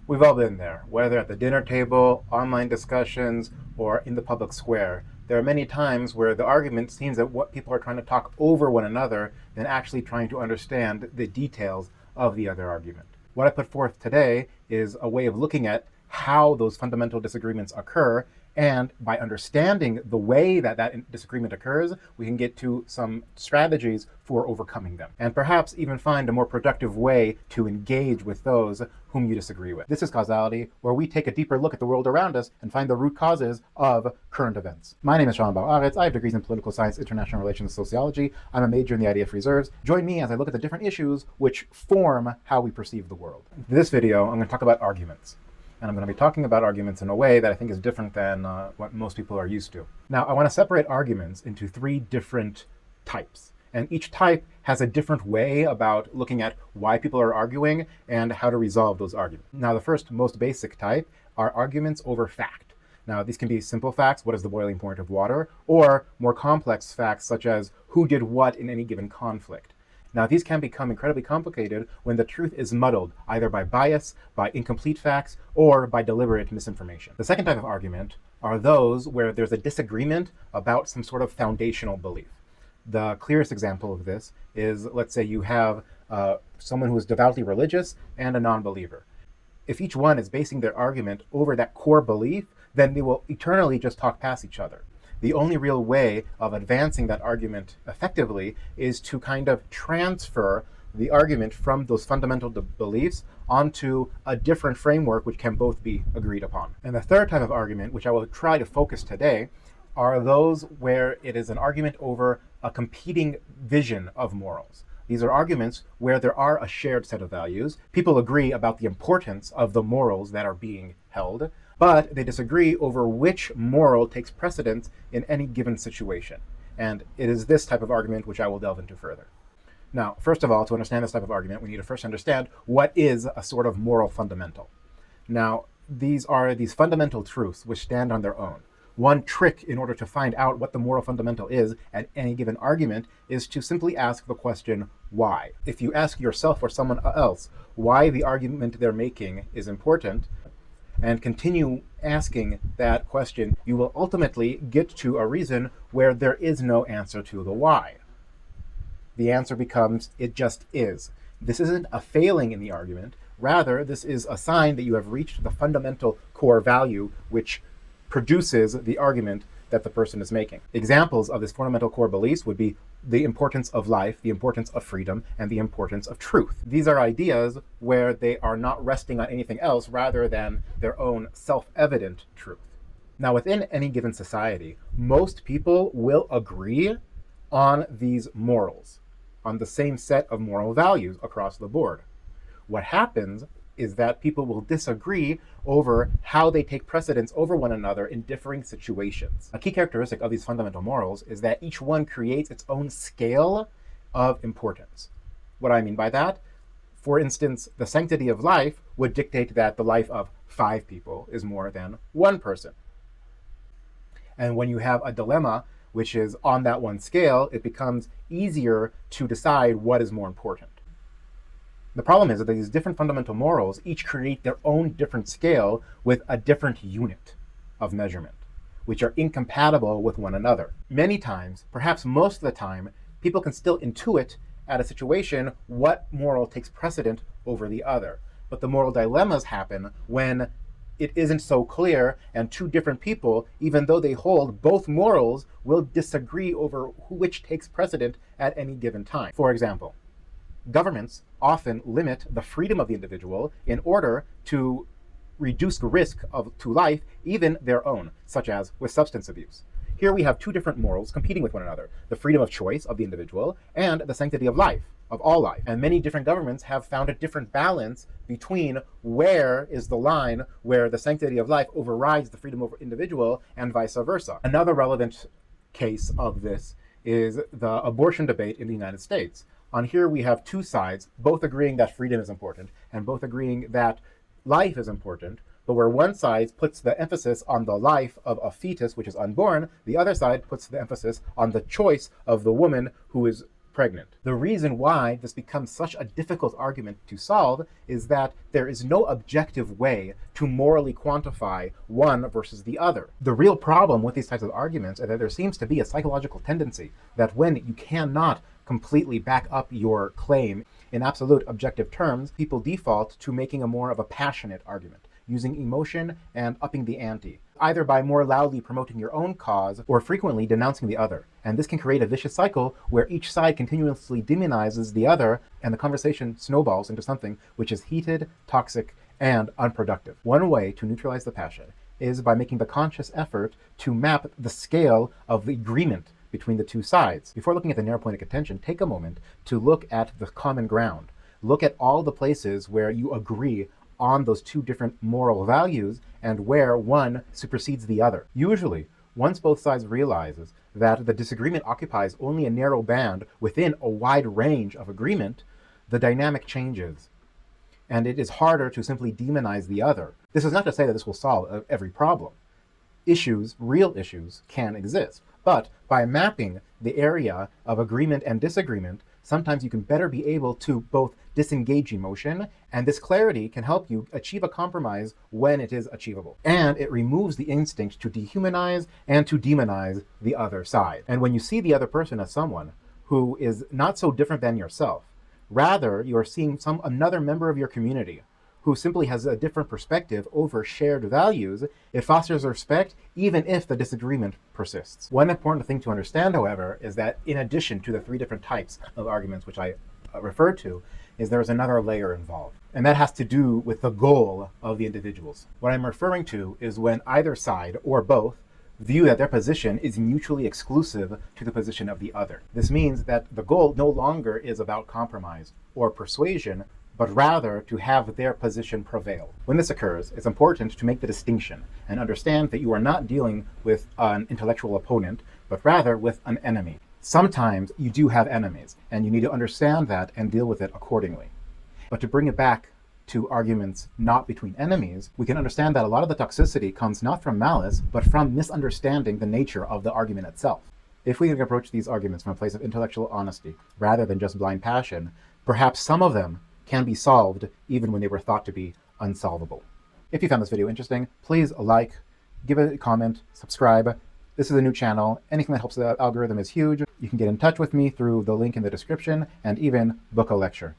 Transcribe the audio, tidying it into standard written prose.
We've all been there, whether at the dinner table, online discussions, or in the public square. There are many times where the argument seems that what people are trying to talk over one another than actually trying to understand the details of the other argument. What I put forth today is a way of looking at how those fundamental disagreements occur, and by understanding the way that that disagreement occurs, we can get to some strategies for overcoming them, and perhaps even find a more productive way to engage with those whom you disagree with. This is Causality, where we take a deeper look at the world around us and find the root causes of current events. My name is Sean Bauaretz. I have degrees in political science, international relations, and sociology. I'm a major in the IDF reserves. Join me as I look at the different issues which form how we perceive the world. In this video, I'm going to talk about arguments. And I'm going to be talking about arguments in a way that I think is different than what most people are used to. Now, I want to separate arguments into three different types. And each type has a different way about looking at why people are arguing and how to resolve those arguments. Now, the first, most basic type are arguments over fact. Now, these can be simple facts, what is the boiling point of water, or more complex facts such as who did what in any given conflict. Now, these can become incredibly complicated when the truth is muddled, either by bias, by incomplete facts, or by deliberate misinformation. The second type of argument are those where there's a disagreement about some sort of foundational belief. The clearest example of this is, let's say you have someone who is devoutly religious and a non-believer. If each one is basing their argument over that core belief, then they will eternally just talk past each other. The only real way of advancing that argument effectively is to kind of transfer the argument from those fundamental beliefs onto a different framework which can both be agreed upon. And the third type of argument, which I will try to focus today, are those where it is an argument over a competing vision of morals. These are arguments where there are a shared set of values. People agree about the importance of the morals that are being held, but they disagree over which moral takes precedence in any given situation. And it is this type of argument which I will delve into further. Now, first of all, to understand this type of argument, we need to first understand what is a sort of moral fundamental. Now, these are these fundamental truths which stand on their own. One trick in order to find out what the moral fundamental is at any given argument is to simply ask the question, why? If you ask yourself or someone else why the argument they're making is important, and continue asking that question, you will ultimately get to a reason where there is no answer to the why. The answer becomes, it just is. This isn't a failing in the argument. Rather, this is a sign that you have reached the fundamental core value which produces the argument that the person is making. Examples of this fundamental core beliefs would be the importance of life, the importance of freedom, and the importance of truth. These are ideas where they are not resting on anything else rather than their own self-evident truth. Now, within any given society, most people will agree on these morals, on the same set of moral values across the board. What happens is that people will disagree over how they take precedence over one another in differing situations. A key characteristic of these fundamental morals is that each one creates its own scale of importance. What do I mean by that? For instance, the sanctity of life would dictate that the life of 5 people is more than 1 person. And when you have a dilemma which is on that one scale, it becomes easier to decide what is more important. The problem is that these different fundamental morals each create their own different scale with a different unit of measurement, which are incompatible with one another. Many times, perhaps most of the time, people can still intuit at a situation what moral takes precedent over the other. But the moral dilemmas happen when it isn't so clear, and two different people, even though they hold both morals, will disagree over which takes precedent at any given time. For example, governments often limit the freedom of the individual in order to reduce risk to life, even their own, such as with substance abuse. Here we have two different morals competing with one another, the freedom of choice of the individual and the sanctity of life, of all life. And many different governments have found a different balance between where is the line where the sanctity of life overrides the freedom of individual and vice versa. Another relevant case of this is the abortion debate in the United States. On here we have two sides, both agreeing that freedom is important and both agreeing that life is important, but where one side puts the emphasis on the life of a fetus which is unborn, the other side puts the emphasis on the choice of the woman who is pregnant. The reason why this becomes such a difficult argument to solve is that there is no objective way to morally quantify one versus the other. The real problem with these types of arguments is that there seems to be a psychological tendency that when you cannot completely back up your claim in absolute objective terms, people default to making a more of a passionate argument, using emotion and upping the ante, either by more loudly promoting your own cause or frequently denouncing the other. And this can create a vicious cycle where each side continuously demonizes the other, and the conversation snowballs into something which is heated, toxic, and unproductive. One way to neutralize the passion is by making the conscious effort to map the scale of the agreement between the two sides. Before looking at the narrow point of contention, take a moment to look at the common ground. Look at all the places where you agree on those two different moral values and where one supersedes the other. Usually, once both sides realizes that the disagreement occupies only a narrow band within a wide range of agreement, the dynamic changes, and it is harder to simply demonize the other. This is not to say that this will solve every problem. Real issues can exist, but by mapping the area of agreement and disagreement, sometimes you can better be able to both disengage emotion, and this clarity can help you achieve a compromise when it is achievable. And it removes the instinct to dehumanize and to demonize the other side. And when you see the other person as someone who is not so different than yourself, rather you are seeing another member of your community who simply has a different perspective over shared values, it fosters respect even if the disagreement persists. One important thing to understand, however, is that in addition to the three different types of arguments which I referred to, is there's another layer involved. And that has to do with the goal of the individuals. What I'm referring to is when either side, or both, view that their position is mutually exclusive to the position of the other. This means that the goal no longer is about compromise or persuasion, but rather to have their position prevail. When this occurs, it's important to make the distinction and understand that you are not dealing with an intellectual opponent, but rather with an enemy. Sometimes you do have enemies, and you need to understand that and deal with it accordingly. But to bring it back to arguments not between enemies, we can understand that a lot of the toxicity comes not from malice, but from misunderstanding the nature of the argument itself. If we can approach these arguments from a place of intellectual honesty, rather than just blind passion, perhaps some of them can be solved even when they were thought to be unsolvable. If you found this video interesting, please like, give it a comment, subscribe. This is a new channel. Anything that helps the algorithm is huge. You can get in touch with me through the link in the description and even book a lecture.